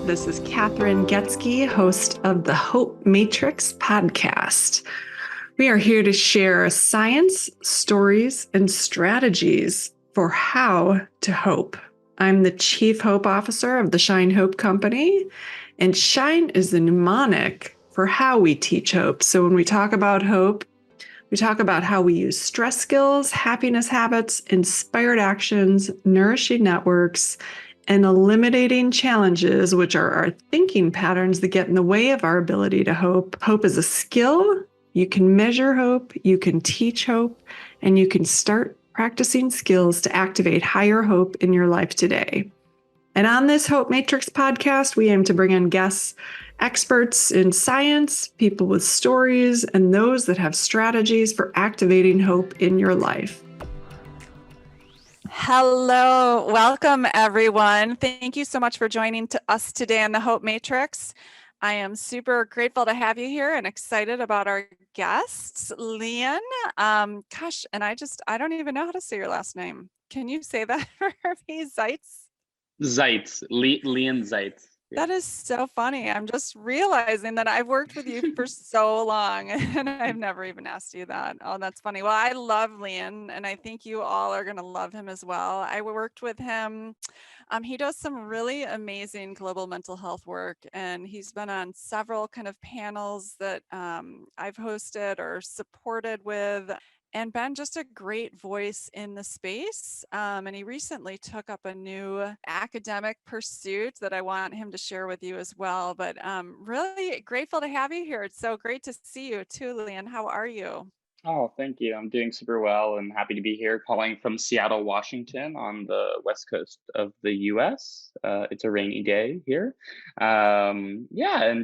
This is Kathryn Getzky, host of the Hope Matrix podcast. We are here to share science, stories, and strategies for how to hope. I'm the Chief Hope Officer of the Shine Hope Company, and Shine is the mnemonic for how we teach hope. So when we talk about hope, we talk about how we use stress skills, happiness habits, inspired actions, nourishing networks, and eliminating challenges, which are our thinking patterns that get in the way of our ability to hope. Hope is a skill. You can measure hope, you can teach hope, and you can start practicing skills to activate higher hope in your life today. And on this Hope Matrix podcast, we aim to bring in guests, experts in science, people with stories, and those that have strategies for activating hope in your life. Hello, welcome everyone. Thank you so much for joining us today on the Hope Matrix. I am super grateful to have you here and excited about our guests, Lian. And I don't even know how to say your last name. Can you say that for me? Zeitz? Zeitz, Lian Zeitz. Yeah. That is so funny. I'm just realizing that I've worked with you for so long and I've never even asked you that. Oh, that's funny. Well, I love Lian and I think you all are going to love him as well. I worked with him. He does some really amazing global mental health work and he's been on several kind of panels that I've hosted or supported with. And been just a great voice in the space. And he recently took up a new academic pursuit that I want him to share with you as well. But really grateful to have you here. It's so great to see you too, Lian. How are you? Oh, thank you. I'm doing super well and happy to be here calling from Seattle, Washington on the west coast of the US. It's a rainy day here. And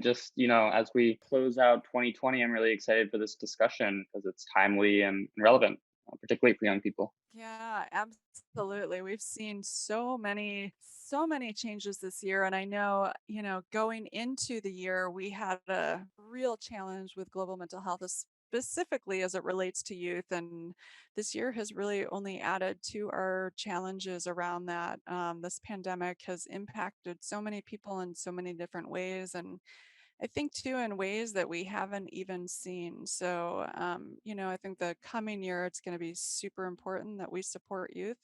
just, as we close out 2020, I'm really excited for this discussion because it's timely and relevant, particularly for young people. Yeah, absolutely. We've seen so many changes this year. And I know, going into the year, we had a real challenge with global mental health, specifically as it relates to youth. And this year has really only added to our challenges around that. This pandemic has impacted so many people in so many different ways. And I think too in ways that we haven't even seen. So, I think the coming year, it's going to be super important that we support youth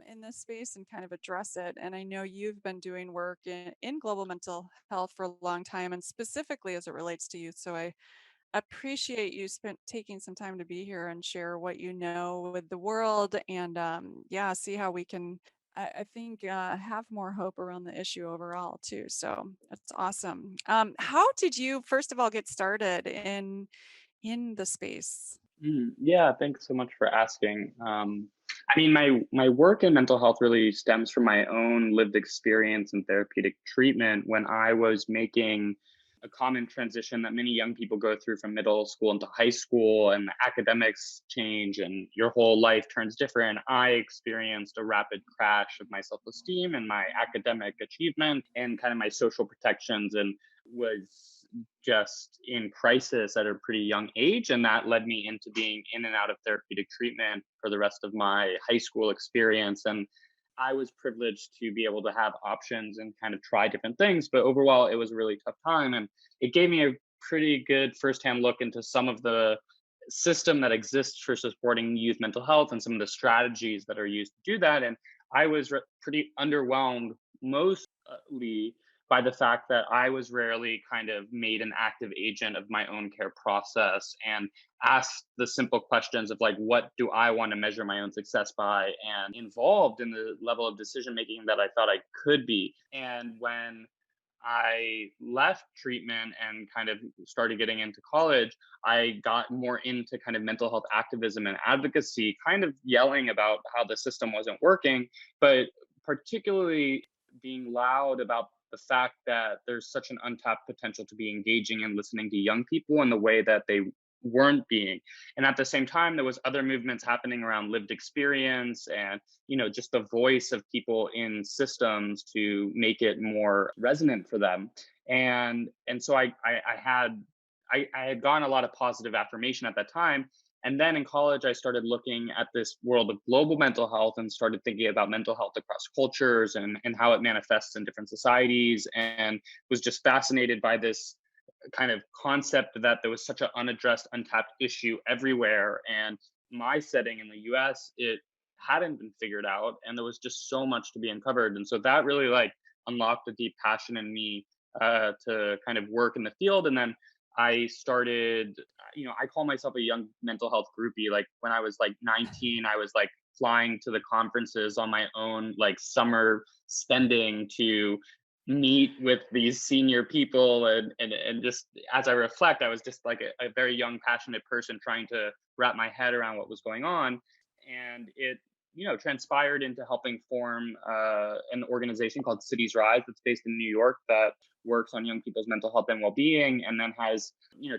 in this space and kind of address it. And I know you've been doing work in global mental health for a long time and specifically as it relates to youth. So I appreciate you taking some time to be here and share what you know with the world and see how we can I think have more hope around the issue overall too. So that's awesome. How did you first of all get started in the space? Yeah, thanks so much for asking. My work in mental health really stems from my own lived experience in therapeutic treatment when I was making a common transition that many young people go through from middle school into high school, and the academics change and your whole life turns different. I experienced a rapid crash of my self-esteem and my academic achievement and kind of my social protections, and was just in crisis at a pretty young age. And that led me into being in and out of therapeutic treatment for the rest of my high school experience. And I was privileged to be able to have options and kind of try different things, but overall it was a really tough time. And it gave me a pretty good firsthand look into some of the system that exists for supporting youth mental health and some of the strategies that are used to do that. And I was pretty underwhelmed mostly by the fact that I was rarely kind of made an active agent of my own care process and asked the simple questions of like, what do I want to measure my own success by, and involved in the level of decision making that I thought I could be. And when I left treatment and kind of started getting into college, I got more into kind of mental health activism and advocacy, kind of yelling about how the system wasn't working, but particularly being loud about the fact that there's such an untapped potential to be engaging and listening to young people in the way that they weren't being. And at the same time, there was other movements happening around lived experience and, just the voice of people in systems to make it more resonant for them. And so I had gotten a lot of positive affirmation at that time. And then in college, I started looking at this world of global mental health and started thinking about mental health across cultures and how it manifests in different societies, and was just fascinated by this kind of concept that there was such an unaddressed, untapped issue everywhere. And my setting in the US, it hadn't been figured out, and there was just so much to be uncovered. And so that really like unlocked a deep passion in me to kind of work in the field. And then I started, I call myself a young mental health groupie. Like when I was like 19, I was like flying to the conferences on my own, like summer spending to meet with these senior people. And just as I reflect, I was just like a very young, passionate person trying to wrap my head around what was going on. And it, transpired into helping form an organization called Cities Rise that's based in New York that works on young people's mental health and well-being, and then has,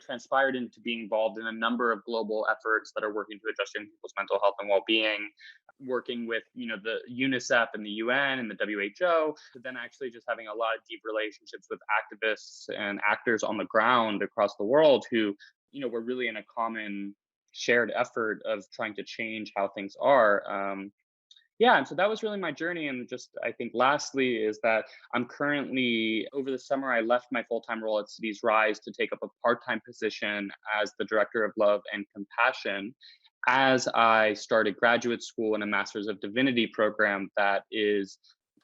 transpired into being involved in a number of global efforts that are working to address young people's mental health and well-being, working with, the UNICEF and the UN and the WHO, but then actually just having a lot of deep relationships with activists and actors on the ground across the world who, were really in a common shared effort of trying to change how things are. Yeah, and so that was really my journey. And just, I think, lastly, is that I'm currently, over the summer, I left my full time role at Cities Rise to take up a part time position as the director of love and compassion, as I started graduate school in a Master's of Divinity program that is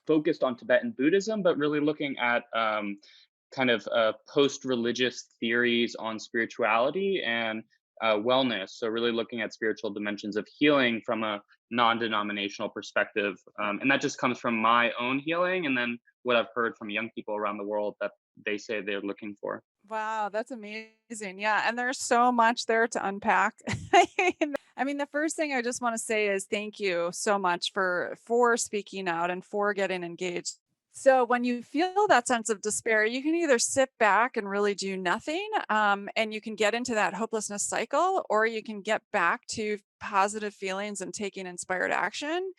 focused on Tibetan Buddhism, but really looking at kind of post religious theories on spirituality and wellness. So, really looking at spiritual dimensions of healing from a non denominational perspective. And that just comes from my own healing, and then what I've heard from young people around the world that they say they're looking for. Wow, that's amazing. Yeah, and there's so much there to unpack. I mean, the first thing I just want to say is thank you so much for speaking out and for getting engaged. So when you feel that sense of despair, you can either sit back and really do nothing, and you can get into that hopelessness cycle, or you can get back to positive feelings and taking inspired action.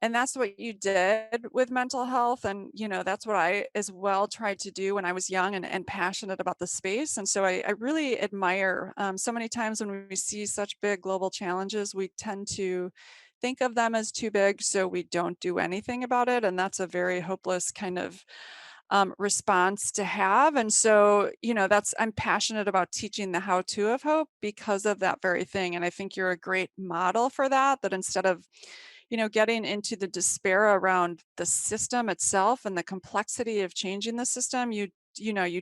And that's what you did with mental health. And, that's what I as well tried to do when I was young and passionate about the space. And so I really admire so many times when we see such big global challenges, we tend to think of them as too big. So we don't do anything about it. And that's a very hopeless kind of response to have. And so, I'm passionate about teaching the how to of hope because of that very thing. And I think you're a great model for that, that instead of getting into the despair around the system itself and the complexity of changing the system, you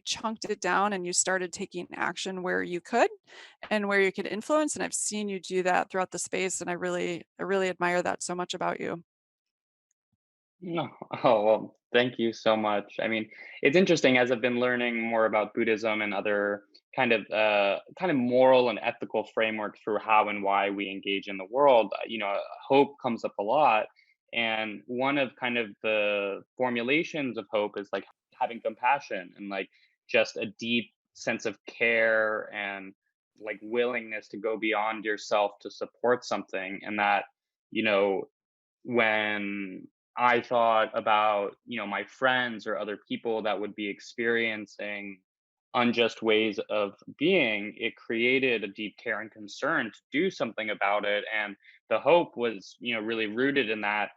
chunked it down and you started taking action where you could and where you could influence. And I've seen you do that throughout the space. And I really admire that so much about you. No. Oh, well, thank you so much. I mean, it's interesting as I've been learning more about Buddhism and other kind of moral and ethical frameworks for how and why we engage in the world. Hope comes up a lot. And one of kind of the formulations of hope is like having compassion and like just a deep sense of care and like willingness to go beyond yourself to support something. And that, you know, when I thought about, my friends or other people that would be experiencing unjust ways of being, it created a deep care and concern to do something about it. And the hope was, really rooted in that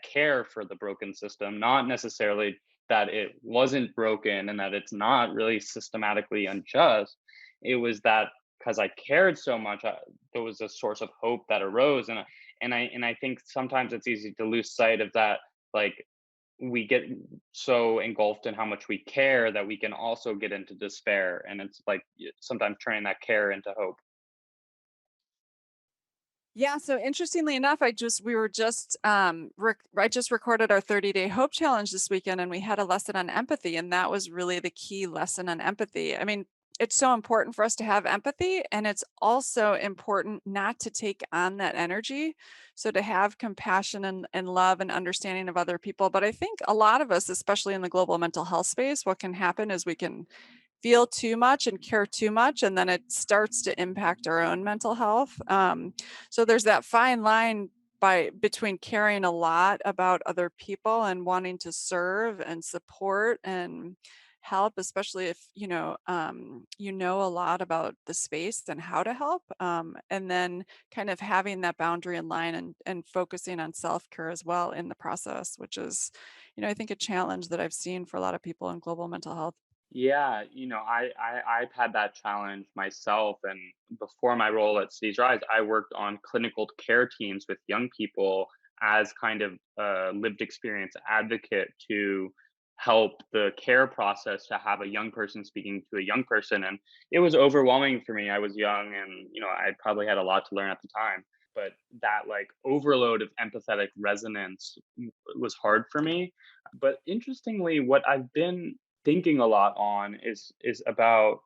care for the broken system, not necessarily that it wasn't broken and that it's not really systematically unjust. It was that because I cared so much, there was a source of hope that arose. And I think sometimes it's easy to lose sight of that. Like we get so engulfed in how much we care that we can also get into despair. And it's like sometimes turning that care into hope. Yeah, so interestingly enough, I just recorded our 30-day hope challenge this weekend, and we had a lesson on empathy, and that was really the key lesson on empathy. I mean, it's so important for us to have empathy, and it's also important not to take on that energy. So to have compassion and love and understanding of other people. But I think a lot of us, especially in the global mental health space, what can happen is we can feel too much and care too much, and then it starts to impact our own mental health. So there's that fine line between caring a lot about other people and wanting to serve and support and help, especially if you know a lot about the space and how to help, and then kind of having that boundary in line and focusing on self-care as well in the process, which is, I think a challenge that I've seen for a lot of people in global mental health. Yeah, I've had that challenge myself, and before my role at Cities Rise, I worked on clinical care teams with young people as kind of a lived experience advocate to help the care process to have a young person speaking to a young person, and it was overwhelming for me. I was young, and I probably had a lot to learn at the time, but that like overload of empathetic resonance was hard for me. But interestingly, what I've been thinking a lot on is about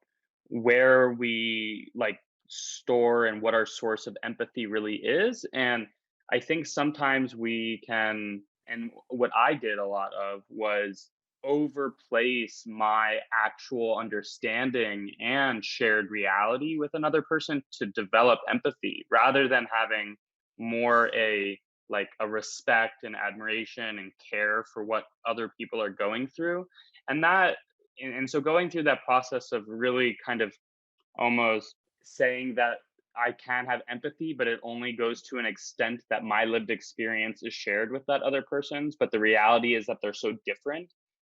where we like store and what our source of empathy really is. And I think sometimes we can, and what I did a lot of was overplace my actual understanding and shared reality with another person to develop empathy rather than having more a respect and admiration and care for what other people are going through. And so going through that process of really kind of almost saying that I can have empathy, but it only goes to an extent that my lived experience is shared with that other person's. But the reality is that they're so different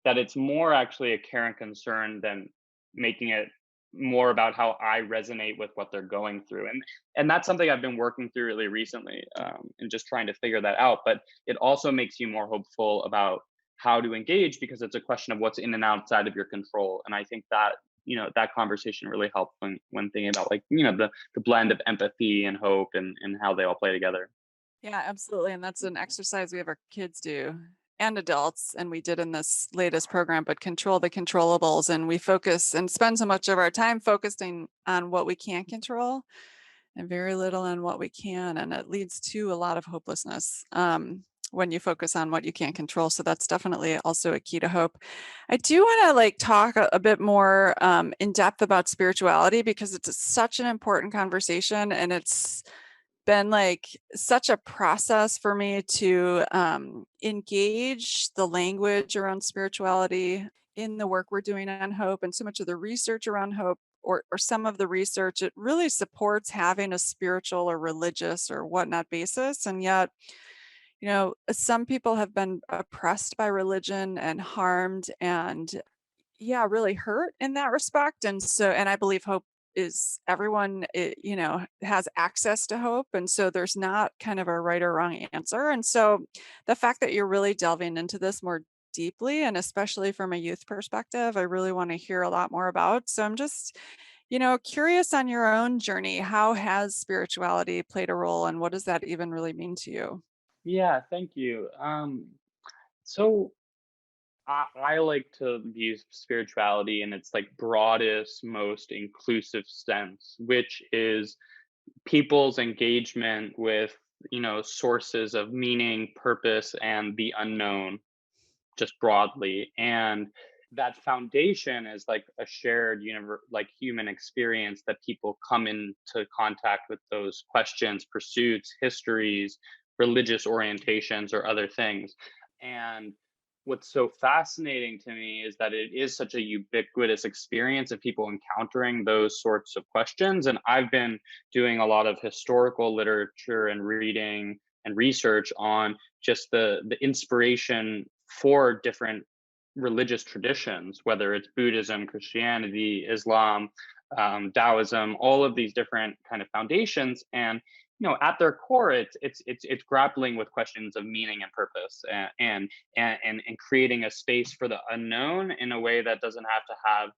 that it's more actually a care and concern than making it more about how I resonate with what they're going through. And that's something I've been working through really recently, and just trying to figure that out. But it also makes you more hopeful about how to engage because it's a question of what's in and outside of your control. And I think that that conversation really helped when thinking about like the blend of empathy and hope and how they all play together. Yeah, absolutely. And that's an exercise we have our kids do and adults. And we did in this latest program, but control the controllables. And we focus and spend so much of our time focusing on what we can't control and very little on what we can. And it leads to a lot of hopelessness when you focus on what you can't control. So that's definitely also a key to hope. I do want to like talk a bit more in depth about spirituality because it's such an important conversation and it's been like such a process for me to engage the language around spirituality in the work we're doing on hope, and so much of the research around hope, or some of the research, it really supports having a spiritual or religious or whatnot basis. And yet, some people have been oppressed by religion and harmed and, yeah, really hurt in that respect. And I believe hope is everyone, has access to hope. And so there's not kind of a right or wrong answer. And so the fact that you're really delving into this more deeply, and especially from a youth perspective, I really want to hear a lot more about. So I'm just, curious on your own journey. How has spirituality played a role and what does that even really mean to you? Yeah, thank you. So I like to view spirituality in its like broadest, most inclusive sense, which is people's engagement with sources of meaning, purpose, and the unknown, just broadly. And that foundation is like a shared like human experience that people come into contact with those questions, pursuits, histories, religious orientations, or other things. And what's so fascinating to me is that it is such a ubiquitous experience of people encountering those sorts of questions. And I've been doing a lot of historical literature and reading and research on just the inspiration for different religious traditions, whether it's Buddhism, Christianity, Islam, Taoism, all of these different kind of foundations. And at their core, it's grappling with questions of meaning and purpose, and creating a space for the unknown in a way that doesn't have to have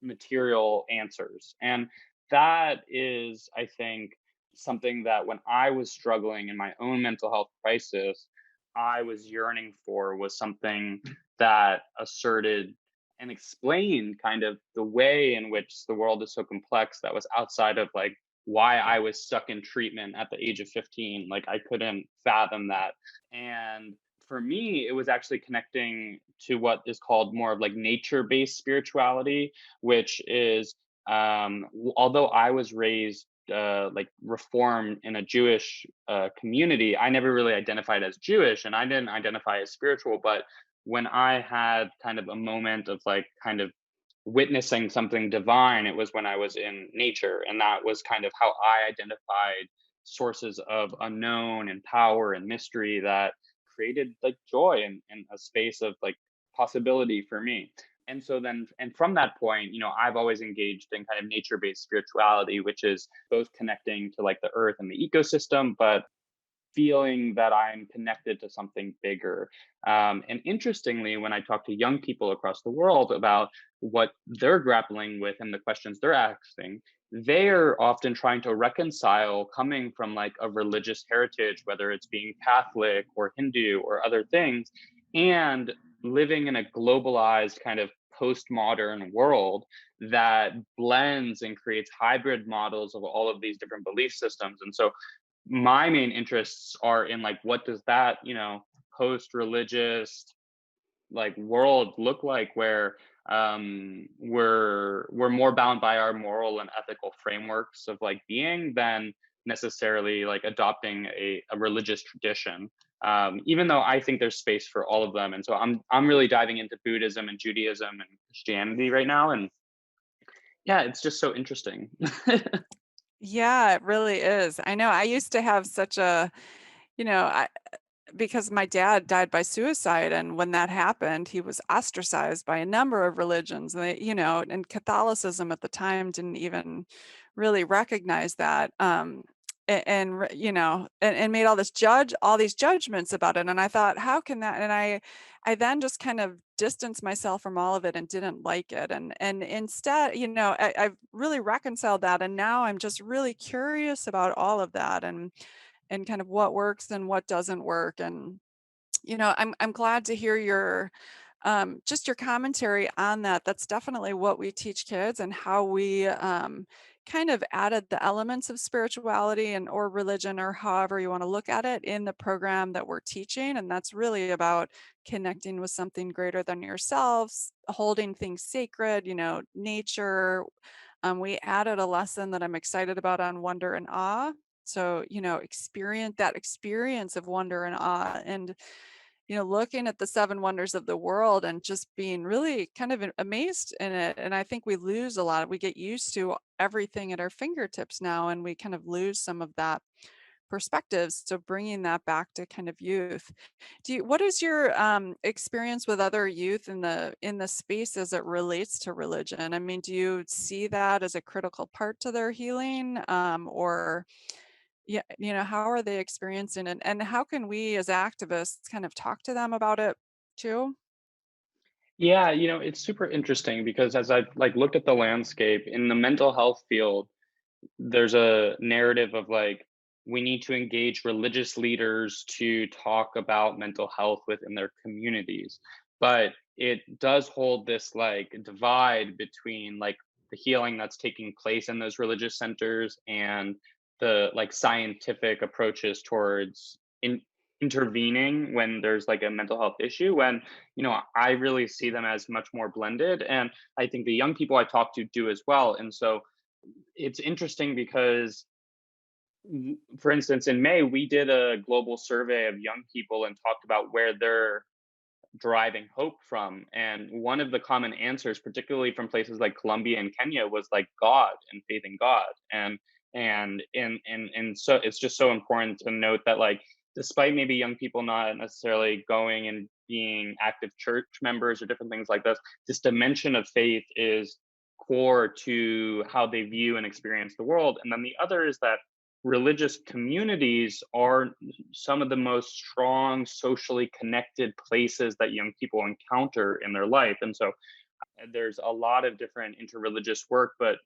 material answers. And that is, I think, something that when I was struggling in my own mental health crisis, I was yearning for, was something that asserted and explained kind of the way in which the world is so complex that was outside of like why I was stuck in treatment at the age of 15. Like I couldn't fathom that. And for me, it was actually connecting to what is called more of like nature-based spirituality, which is although I was raised like reformed in a Jewish community, I never really identified as Jewish and I didn't identify as spiritual. But when I had kind of a moment of like kind of witnessing something divine, it was when I was in nature. And that was kind of how I identified sources of unknown and power and mystery that created like joy and a space of like possibility for me. And so then, and from that point, I've always engaged in kind of nature based spirituality, which is both connecting to like the earth and the ecosystem, but feeling that I'm connected to something bigger. And interestingly, when I talk to young people across the world about what they're grappling with and the questions they're asking, they're often trying to reconcile coming from like a religious heritage, whether it's being Catholic or Hindu or other things, and living in a globalized kind of postmodern world that blends and creates hybrid models of all of these different belief systems. And so my main interests are in like what does that post religious like world look like, where we're more bound by our moral and ethical frameworks of like being than necessarily like adopting a religious tradition, even though I think there's space for all of them. And so I'm really diving into Buddhism and Judaism and Christianity right now, and yeah, it's just so interesting. Yeah, it really is. I know I used to have such a, you know, I, because my dad died by suicide, and when that happened, he was ostracized by a number of religions. And and Catholicism at the time didn't even really recognize that. And made all these judgments about it. And I thought, how can that? And I then just kind of distanced myself from all of it and didn't like it. And instead, I've really reconciled that. And now I'm just really curious about all of that, and kind of what works and what doesn't work. And I'm glad to hear your just your commentary on that. That's definitely what we teach kids, and how we kind of added the elements of spirituality and or religion, or however you want to look at it, in the program that we're teaching. And that's really about connecting with something greater than yourselves, holding things sacred, nature. We added a lesson that I'm excited about on wonder and awe. So, experience of wonder and awe, and looking at the seven wonders of the world and just being really kind of amazed in it. And I think we lose a lot. We get used to everything at our fingertips now, and we kind of lose some of that perspective. So bringing that back to kind of youth. What is your experience with other youth in the space as it relates to religion? I mean, do you see that as a critical part to their healing, or yeah, how are they experiencing it? And how can we as activists kind of talk to them about it too? Yeah, it's super interesting because as I've like looked at the landscape in the mental health field, there's a narrative of like we need to engage religious leaders to talk about mental health within their communities. But it does hold this like divide between like the healing that's taking place in those religious centers and the like scientific approaches towards intervening when there's like a mental health issue, when I really see them as much more blended, and I think the young people I talk to do as well. And so it's interesting because, for instance, in May, we did a global survey of young people and talked about where they're deriving hope from. And one of the common answers, particularly from places like Colombia and Kenya, was like God and faith in God. And so it's just so important to note that like despite maybe young people not necessarily going and being active church members or different things like this dimension of faith is core to how they view and experience the world. And then the other is that religious communities are some of the most strong socially connected places that young people encounter in their life. And so there's a lot of different interreligious work, but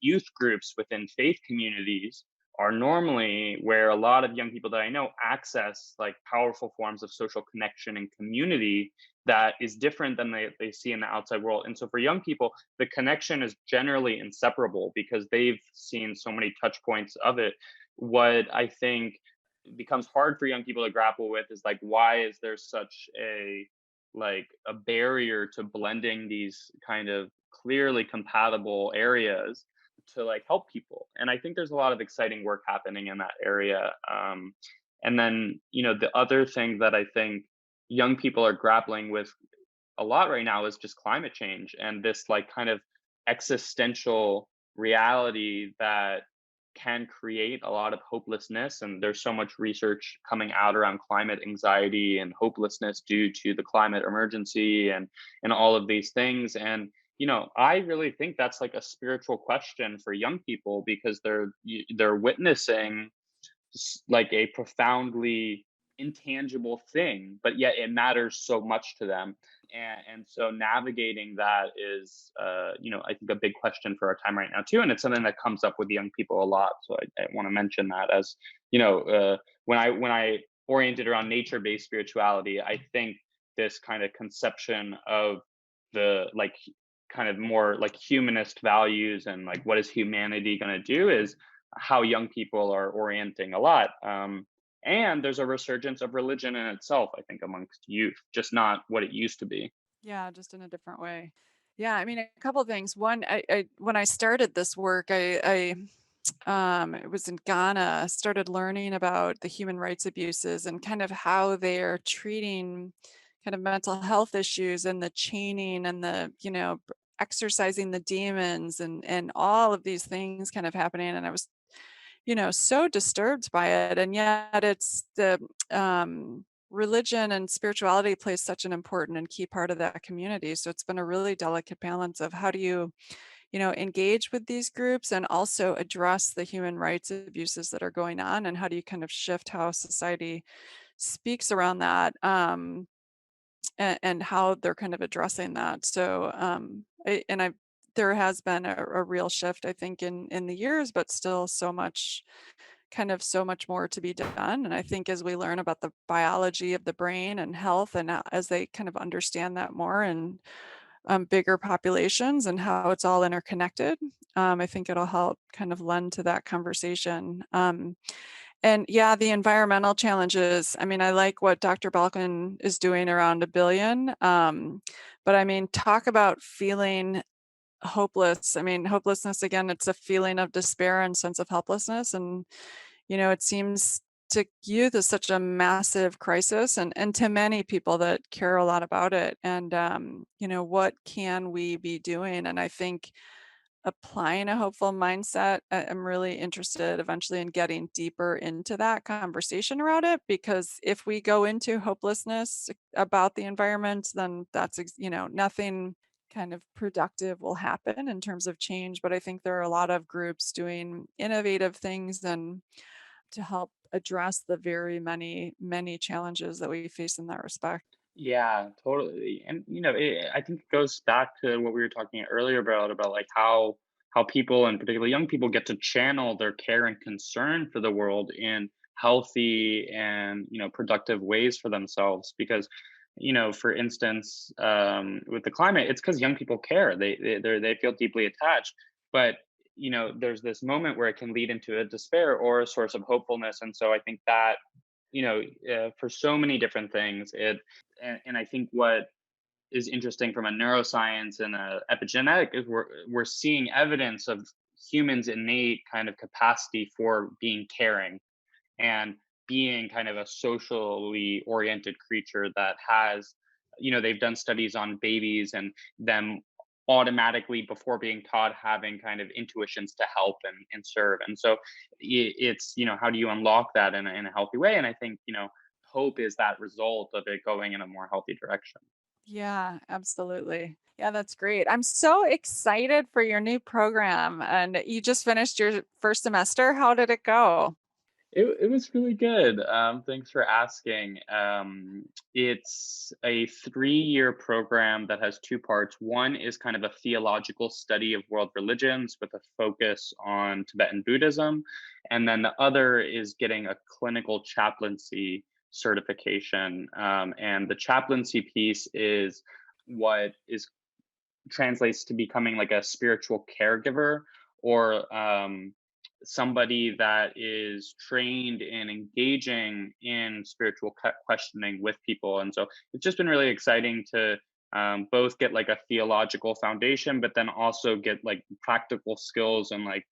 youth groups within faith communities are normally where a lot of young people that I know access like powerful forms of social connection and community that is different than they see in the outside world. And so for young people, the connection is generally inseparable because they've seen so many touch points of it. What I think becomes hard for young people to grapple with is like, why is there such a barrier to blending these kind of clearly compatible areas to like help people? And I think there's a lot of exciting work happening in that area. And then the other thing that I think young people are grappling with a lot right now is just climate change and this like kind of existential reality that can create a lot of hopelessness. And there's so much research coming out around climate anxiety and hopelessness due to the climate emergency and all of these things. And I really think that's like a spiritual question for young people because they're witnessing like a profoundly intangible thing, but yet it matters so much to them. And so navigating that is, I think a big question for our time right now too. And it's something that comes up with young people a lot. So I want to mention that as, when I oriented around nature-based spirituality, I think this kind of conception of the like kind of more like humanist values and like what is humanity going to do is how young people are orienting a lot. And there's a resurgence of religion in itself, I think, amongst youth, just not what it used to be. Yeah, just in a different way. Yeah, I mean, a couple of things. One, I when I started this work, it was in Ghana, started learning about the human rights abuses and kind of how they are treating kind of mental health issues and the chaining and the, exercising the demons and all of these things kind of happening. And I was, so disturbed by it. And yet it's the religion and spirituality plays such an important and key part of that community. So it's been a really delicate balance of how do you, engage with these groups and also address the human rights abuses that are going on, and how do you kind of shift how society speaks around that, and how they're kind of addressing that. So, there has been a real shift, I think, in the years, but still so much more to be done. And I think as we learn about the biology of the brain and health, and as they kind of understand that more and bigger populations and how it's all interconnected, I think it'll help kind of lend to that conversation. And yeah, the environmental challenges. I mean, I like what Dr. Balkin is doing around 1 billion. But I mean, talk about feeling hopeless. I mean, hopelessness, again, it's a feeling of despair and sense of helplessness. And, it seems to youth is such a massive crisis, and to many people that care a lot about it. And, what can we be doing? And I think applying a hopeful mindset, I'm really interested eventually in getting deeper into that conversation around it, because if we go into hopelessness about the environment, then that's, nothing kind of productive will happen in terms of change. But I think there are a lot of groups doing innovative things and to help address the very many, many challenges that we face in that respect. Yeah, totally. And I think it goes back to what we were talking earlier about like how people and particularly young people get to channel their care and concern for the world in healthy and productive ways for themselves. Because for instance, with the climate, it's because young people care. They feel deeply attached, but there's this moment where it can lead into a despair or a source of hopefulness. And so I think that for so many different things. And I think what is interesting from a neuroscience and a epigenetic is we're seeing evidence of humans' innate kind of capacity for being caring and being kind of a socially oriented creature that has, they've done studies on babies and them automatically before being taught having kind of intuitions to help and serve. And so it's, how do you unlock that in a healthy way? And I think, hope is that result of it going in a more healthy direction. Yeah, absolutely. Yeah, that's great. I'm so excited for your new program. And you just finished your first semester. How did it go? It was really good. Thanks for asking. It's a 3-year program that has two parts. One is kind of a theological study of world religions with a focus on Tibetan Buddhism. And then the other is getting a clinical chaplaincy certification. And the chaplaincy piece is what is translates to becoming like a spiritual caregiver or somebody that is trained in engaging in spiritual questioning with people. And so it's just been really exciting to both get like a theological foundation, but then also get like practical skills and like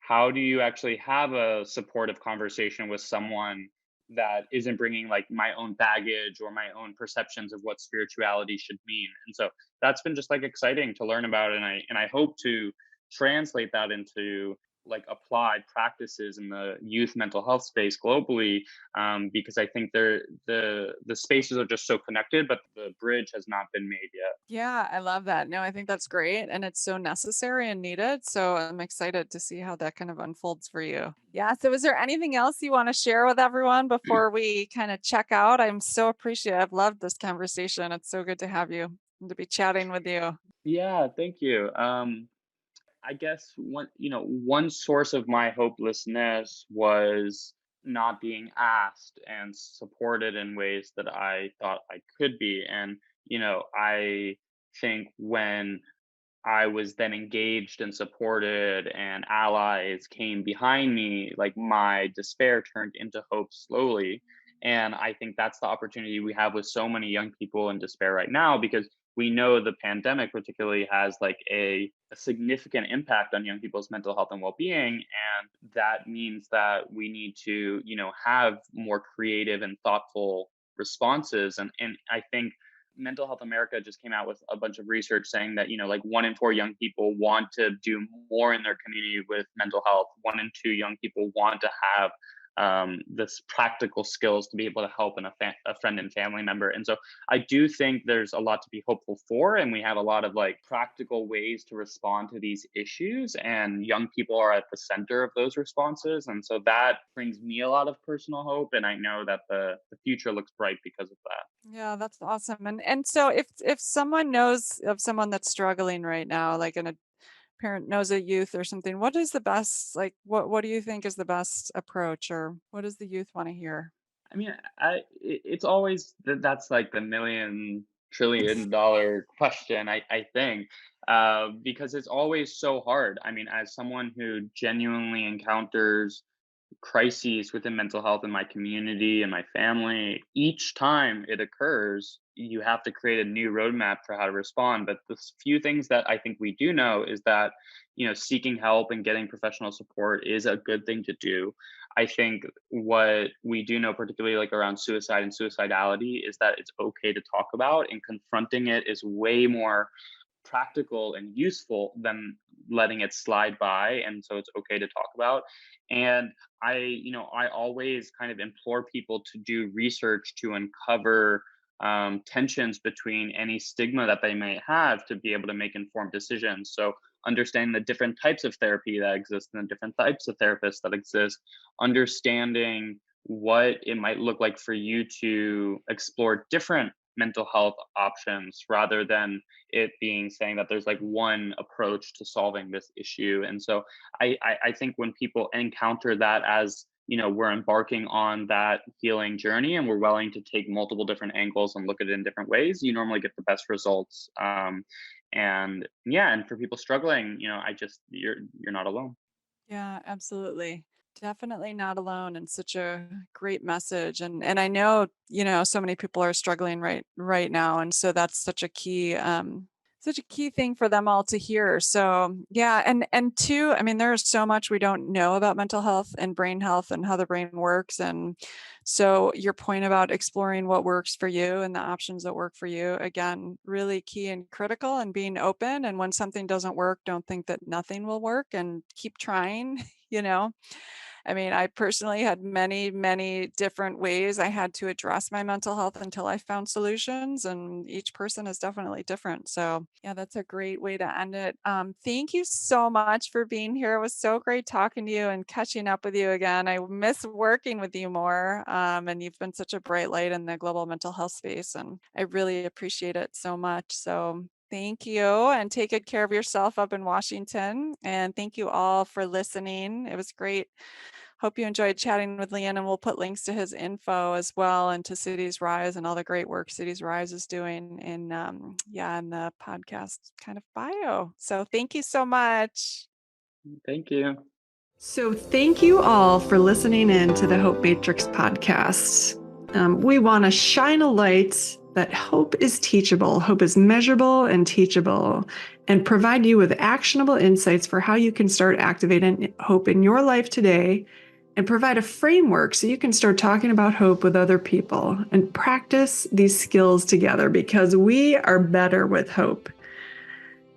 how do you actually have a supportive conversation with someone that isn't bringing like my own baggage or my own perceptions of what spirituality should mean. And so that's been just like exciting to learn about, and I hope to translate that into like applied practices in the youth mental health space globally, because I think the spaces are just so connected, but the bridge has not been made yet. Yeah, I love that. No, I think that's great. And it's so necessary and needed. So I'm excited to see how that kind of unfolds for you. Yeah. So is there anything else you want to share with everyone before we kind of check out? I'm so appreciative. I've loved this conversation. It's so good to have you and to be chatting with you. Yeah, thank you. I guess one source of my hopelessness was not being asked and supported in ways that I thought I could be. And, I think when I was then engaged and supported and allies came behind me, like my despair turned into hope slowly. And I think that's the opportunity we have with so many young people in despair right now, because we know the pandemic particularly has like a significant impact on young people's mental health and well-being. And that means that we need to, have more creative and thoughtful responses. And I think Mental Health America just came out with a bunch of research saying that, like 1 in 4 young people want to do more in their community with mental health. 1 in 2 young people want to have this practical skills to be able to help a friend and family member. And so I do think there's a lot to be hopeful for, and we have a lot of like practical ways to respond to these issues, and young people are at the center of those responses. And so that brings me a lot of personal hope, and I know that the future looks bright because of that. Yeah, that's awesome. And so if someone knows of someone that's struggling right now, like a parent knows a youth or something, what is the best, like what do you think is the best approach, or what does the youth want to hear? I mean, it's always that's like the $1,000,000,000,000,000 question. I think, because it's always so hard. I mean, as someone who genuinely encounters crises within mental health in my community and my family, each time it occurs, you have to create a new roadmap for how to respond. But the few things that I think we do know is that, seeking help and getting professional support is a good thing to do. I think what we do know, particularly like around suicide and suicidality, is that it's okay to talk about, and confronting it is way more practical and useful than letting it slide by. And so it's okay to talk about. And I always kind of implore people to do research to uncover tensions between any stigma that they may have, to be able to make informed decisions. So understanding the different types of therapy that exist and the different types of therapists that exist, understanding what it might look like for you to explore different mental health options, rather than it being saying that there's like one approach to solving this issue. And so I think when people encounter that, as we're embarking on that healing journey and we're willing to take multiple different angles and look at it in different ways, you normally get the best results. And yeah, and for people struggling, you're not alone. Yeah, absolutely. Definitely not alone, and such a great message. And I know, so many people are struggling right now. And so that's such a key thing for them all to hear. So yeah, and two, I mean, there's so much we don't know about mental health and brain health and how the brain works. And so your point about exploring what works for you and the options that work for you, again, really key and critical, and being open. And when something doesn't work, don't think that nothing will work, and keep trying, you know. I mean, I personally had many, many different ways I had to address my mental health until I found solutions, and each person is definitely different. So, yeah, that's a great way to end it. Thank you so much for being here. It was so great talking to you and catching up with you again. I miss working with you more, and you've been such a bright light in the global mental health space, and I really appreciate it so much. So, thank you, and take good care of yourself up in Washington. And thank you all for listening. It was great. Hope you enjoyed chatting with Lian, and we'll put links to his info as well, and to Cities Rise and all the great work Cities Rise is doing in the podcast kind of bio. So thank you so much. Thank you. So thank you all for listening in to the Hope Matrix podcast. We want to shine a light that hope is teachable, hope is measurable and teachable, and provide you with actionable insights for how you can start activating hope in your life today and provide a framework so you can start talking about hope with other people and practice these skills together, because we are better with hope.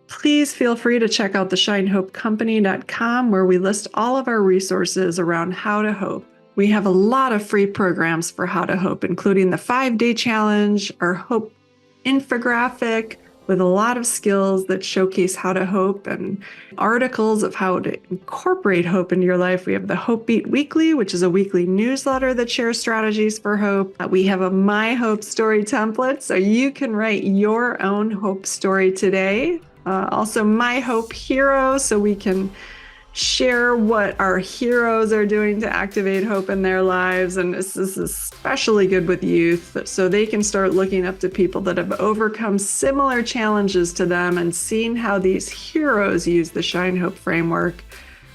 Please feel free to check out theshinehopecompany.com, where we list all of our resources around how to hope. We have a lot of free programs for how to hope, including the 5-day challenge, our hope infographic with a lot of skills that showcase how to hope, and articles of how to incorporate hope into your life. We have the Hope Beat Weekly, which is a weekly newsletter that shares strategies for hope. We have a My Hope Story template, so you can write your own hope story today. Also, My Hope Hero, so we can share what our heroes are doing to activate hope in their lives. And this is especially good with youth, so they can start looking up to people that have overcome similar challenges to them and seeing how these heroes use the Shine Hope framework.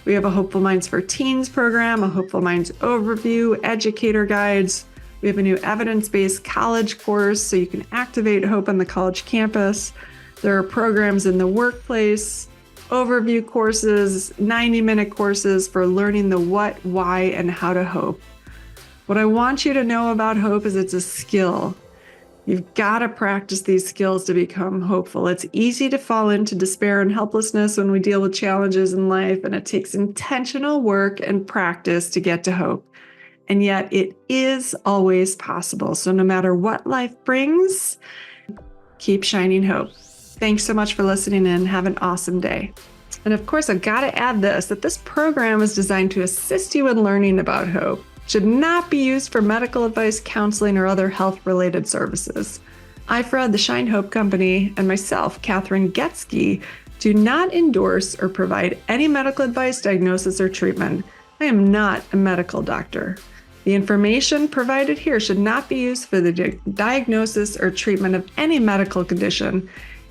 We have a Hopeful Minds for Teens program, a Hopeful Minds overview, educator guides. We have a new evidence-based college course so you can activate hope on the college campus. There are programs in the workplace, overview courses, 90-minute courses for learning the what, why, and how to hope. What I want you to know about hope is it's a skill. You've got to practice these skills to become hopeful. It's easy to fall into despair and helplessness when we deal with challenges in life, and it takes intentional work and practice to get to hope. And yet it is always possible. So no matter what life brings, keep shining hope. Thanks so much for listening in. Have an awesome day. And of course, I've got to add that this program is designed to assist you in learning about hope. It should not be used for medical advice, counseling, or other health-related services. I, Fred, the Shine Hope Company, and myself, Kathryn Getsky, do not endorse or provide any medical advice, diagnosis, or treatment. I am not a medical doctor. The information provided here should not be used for the diagnosis or treatment of any medical condition,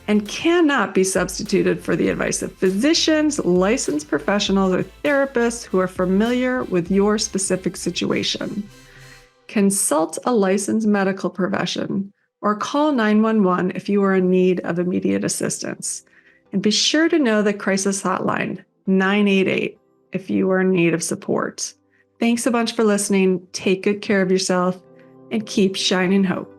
and cannot be substituted for the advice of physicians, licensed professionals, or therapists who are familiar with your specific situation. Consult a licensed medical profession or call 911 if you are in need of immediate assistance. And be sure to know the crisis hotline, 988, if you are in need of support. Thanks a bunch for listening. Take good care of yourself and keep shining hope.